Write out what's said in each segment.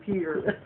computer.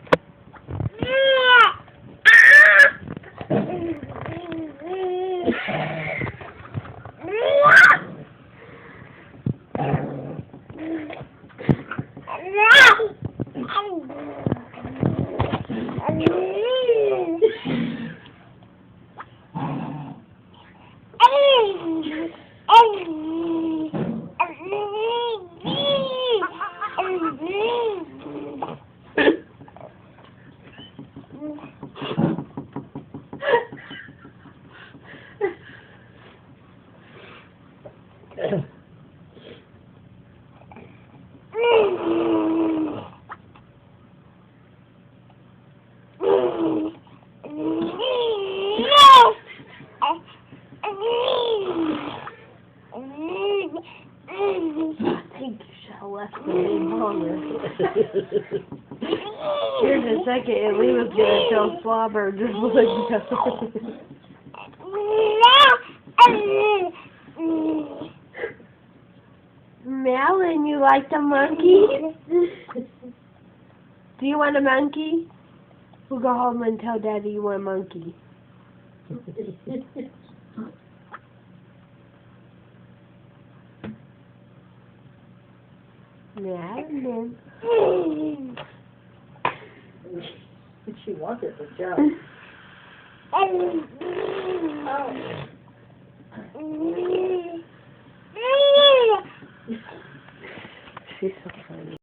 I think you should have left it in longer. Here's a second, and we was gonna tell Slobber just like Madilynn, you like the monkey? Do you want a monkey? We'll go home and tell Daddy you want a monkey. Madilynn. She wants it for sure. She's so funny.